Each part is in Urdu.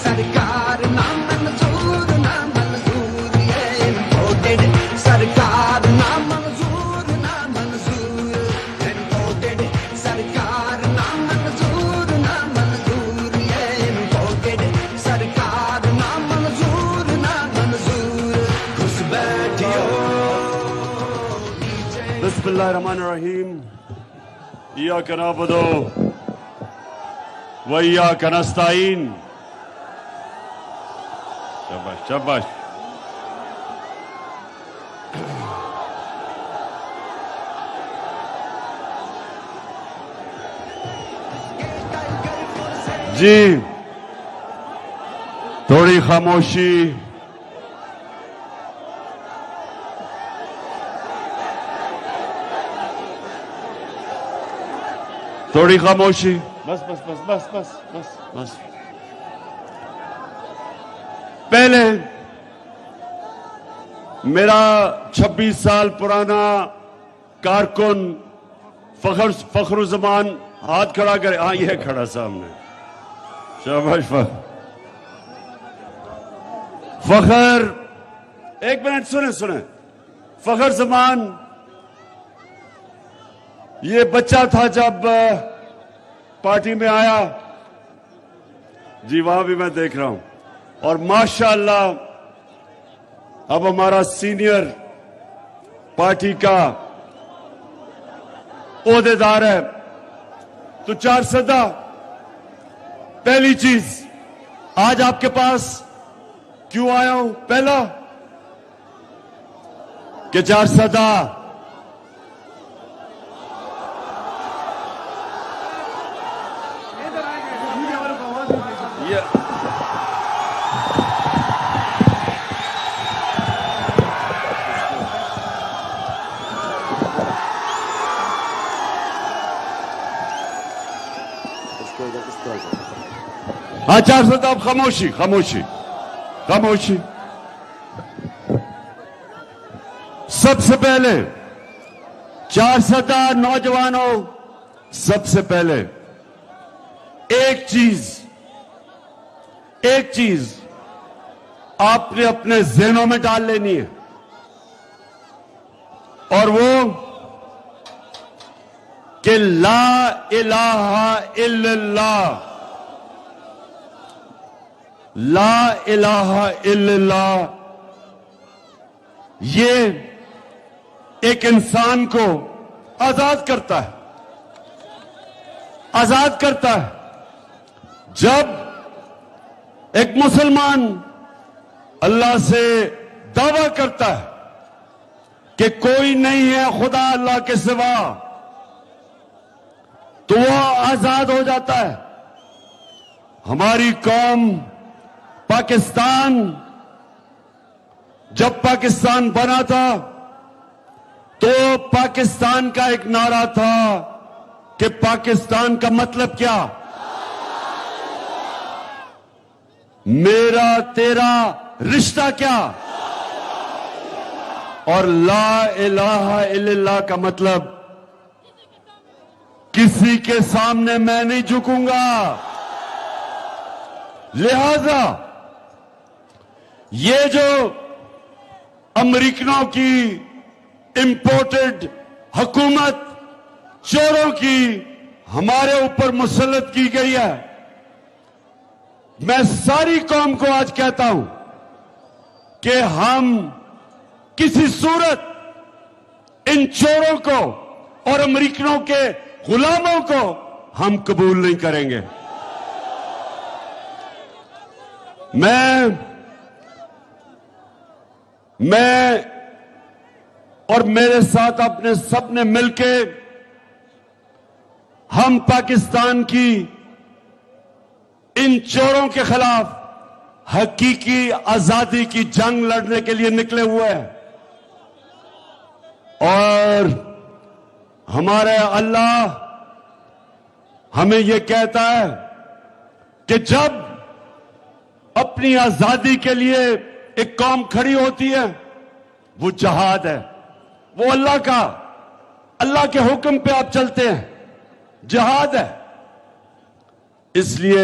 سرکار نہ منظور نہ منظور یہ امپورٹڈ سرکار نہ منظور نہ منظور امپورٹڈ سرکار نہ منظور نہ منظور یہ امپورٹڈ سرکار نہ منظور نہ منظور گھس بیٹھیو بسم اللہ الرحمن الرحیم ایاک نعبد و ایاک نستعین شاباش شاباش جی تھوڑی خاموشی تھوڑی خاموشی بس بس بس بس بس بس بس پہلے میرا 26 سال پرانا کارکن فخر الزمان ہاتھ کھڑا کرے. ہاں یہ کھڑا سامنے. شاباش فخر. ایک منٹ سنیں فخر زمان یہ بچہ تھا جب پارٹی میں آیا. جی وہاں بھی میں دیکھ رہا ہوں. اور ماشاءاللہ اب ہمارا سینئر پارٹی کا عہدیدار ہے. تو 4 سدہ پہلی چیز آج آپ کے پاس کیوں آیا ہوں؟ پہلا کہ 4 سدہ ہاں 4 سدہ. اب خاموشی خاموشی خاموشی. سب سے پہلے 4 سدہ نوجوانوں، سب سے پہلے ایک چیز آپ نے اپنے ذہنوں میں ڈال لینی ہے، اور وہ کہ لا الہ الا اللہ. لا الہ الا اللہ یہ ایک انسان کو آزاد کرتا ہے. آزاد کرتا ہے. جب ایک مسلمان اللہ سے دعویٰ کرتا ہے کہ کوئی نہیں ہے خدا اللہ کے سوا، تو وہ آزاد ہو جاتا ہے. ہماری قوم پاکستان، جب پاکستان بنا تھا تو پاکستان کا ایک نعرہ تھا کہ پاکستان کا مطلب کیا؟ میرا تیرا رشتہ کیا؟ اور لا الہ الا اللہ کا مطلب کسی کے سامنے میں نہیں جھکوں گا. لہذا یہ جو امریکنوں کی امپورٹڈ حکومت چوروں کی ہمارے اوپر مسلط کی گئی ہے، میں ساری قوم کو آج کہتا ہوں کہ ہم کسی صورت ان چوروں کو اور امریکنوں کے غلاموں کو ہم قبول نہیں کریں گے. میں اور میرے ساتھ اپنے سب نے مل کے ہم پاکستان کی ان چوروں کے خلاف حقیقی آزادی کی جنگ لڑنے کے لیے نکلے ہوئے ہیں. اور ہمارے اللہ ہمیں یہ کہتا ہے کہ جب اپنی آزادی کے لیے ایک قوم کھڑی ہوتی ہے وہ جہاد ہے، وہ اللہ کے حکم پہ آپ چلتے ہیں، جہاد ہے. اس لیے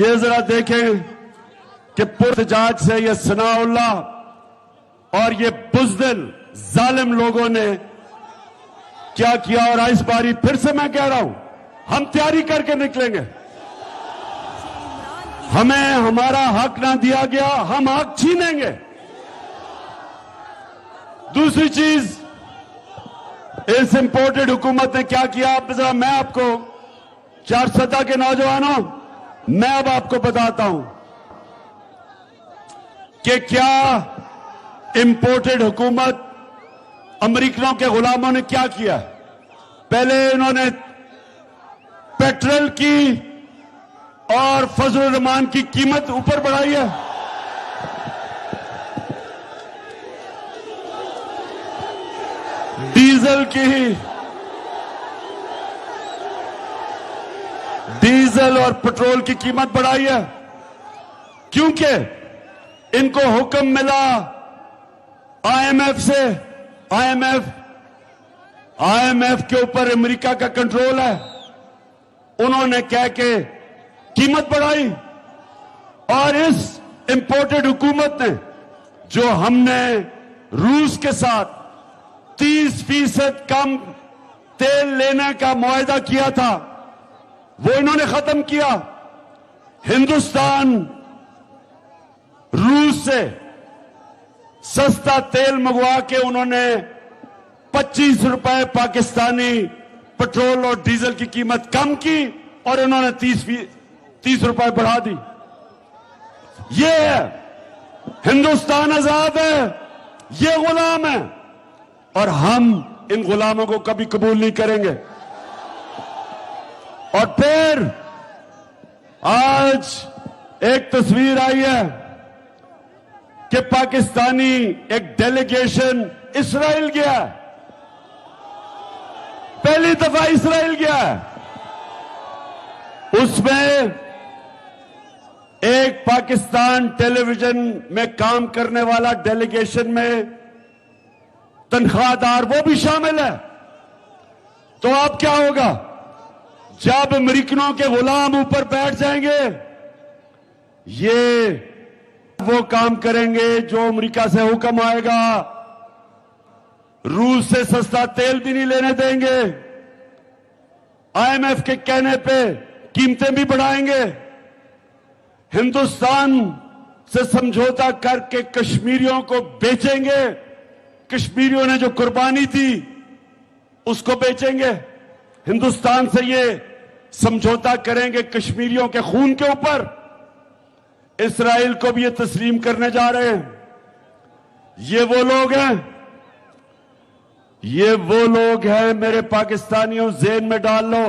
یہ ذرا دیکھیں کہ پرتجاج سے یہ ثناء اللہ اور یہ بزدل ظالم لوگوں نے کیا کیا. اور اس باری پھر سے میں کہہ رہا ہوں, ہم تیاری کر کے نکلیں گے. ہمیں ہمارا حق نہ دیا گیا, ہم حق چھینیں گے. دوسری چیز, اس امپورٹڈ حکومت نے کیا کیا, ذرا میں آپ کو چارسدہ کے نوجوانوں, میں اب آپ کو بتاتا ہوں کہ کیا امپورٹڈ حکومت امریکنوں کے غلاموں نے کیا کیا. پہلے انہوں نے پیٹرول کی اور فضل الرحمان کی قیمت اوپر بڑھائی ہے. ڈیزل اور پٹرول کی قیمت بڑھائی ہے, کیونکہ ان کو حکم ملا آئی ایم ایف سے. آئی ایم ایف کے اوپر امریکہ کا کنٹرول ہے. انہوں نے کہہ کے قیمت بڑھائی. اور اس امپورٹڈ حکومت نے, جو ہم نے روس کے ساتھ 30% کم تیل لینے کا معاہدہ کیا تھا, وہ انہوں نے ختم کیا. ہندوستان روس سے سستا تیل منگوا کے انہوں نے 25 روپے پاکستانی پٹرول اور ڈیزل کی قیمت کم کی, اور انہوں نے 30 روپے بڑھا دی. یہ ہے ہندوستان آزاد ہے, یہ غلام ہے, اور ہم ان غلاموں کو کبھی قبول نہیں کریں گے. اور پھر آج ایک تصویر آئی ہے کہ پاکستانی ایک ڈیلیگیشن اسرائیل گیا ہے. پہلی دفعہ اسرائیل گیا ہے. اس میں ایک پاکستان ٹیلی ویژن میں کام کرنے والا ڈیلیگیشن میں تنخواہ دار وہ بھی شامل ہے. تو اب کیا ہوگا جب امریکنوں کے غلام اوپر بیٹھ جائیں گے؟ یہ وہ کام کریں گے جو امریکہ سے حکم آئے گا. روس سے سستا تیل بھی نہیں لینے دیں گے. آئی ایم ایف کے کہنے پہ قیمتیں بھی بڑھائیں گے. ہندوستان سے سمجھوتا کر کے کشمیریوں کو بیچیں گے. کشمیریوں نے جو قربانی تھی اس کو بیچیں گے. ہندوستان سے یہ سمجھوتا کریں گے کشمیریوں کے خون کے اوپر. اسرائیل کو بھی یہ تسلیم کرنے جا رہے ہیں. یہ وہ لوگ ہیں, یہ وہ لوگ ہیں میرے پاکستانیوں, ذہن میں ڈال لو,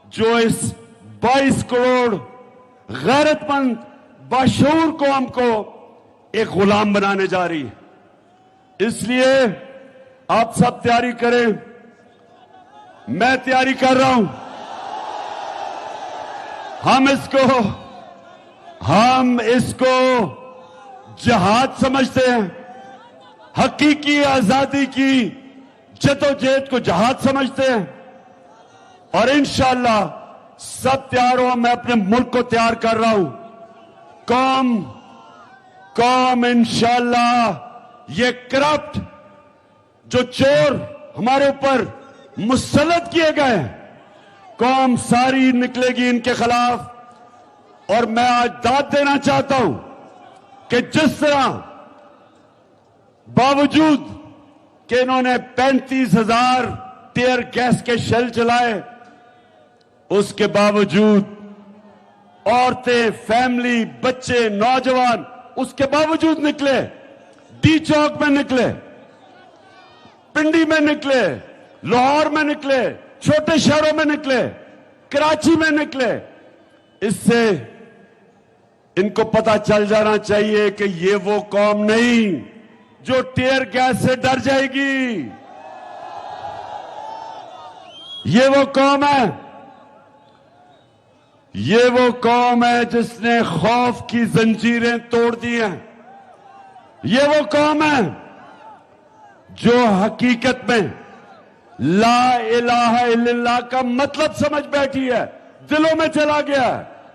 جو اس 22 کروڑ غیرت مند باشعور قوم کو ایک غلام بنانے جا رہی ہے. اس لیے آپ سب تیاری کریں, میں تیاری کر رہا ہوں. ہم اس کو جہاد سمجھتے ہیں. حقیقی آزادی کی جدوجہد کو جہاد سمجھتے ہیں. اور انشاءاللہ سب تیار ہو, میں اپنے ملک کو تیار کر رہا ہوں. قوم انشاءاللہ یہ کرپٹ جو چور ہمارے اوپر مسلط کیے گئے ہیں, قوم ساری نکلے گی ان کے خلاف. اور میں آج داد دینا چاہتا ہوں کہ جس طرح باوجود کہ انہوں نے 35,000 ٹیئر گیس کے شیل چلائے, اس کے باوجود عورتیں, فیملی, بچے, نوجوان اس کے باوجود نکلے. ڈی چوک میں نکلے, پنڈی میں نکلے, لاہور میں نکلے, چھوٹے شہروں میں نکلے, کراچی میں نکلے. اس سے ان کو پتا چل جانا چاہیے کہ یہ وہ قوم نہیں جو ٹیئر گیس سے ڈر جائے گی. یہ وہ قوم ہے, یہ وہ قوم ہے جس نے خوف کی زنجیریں توڑ دی ہیں. یہ وہ قوم ہے جو حقیقت میں لا الہ الا اللہ کا مطلب سمجھ بیٹھی ہے, دلوں میں چلا گیا ہے.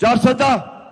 400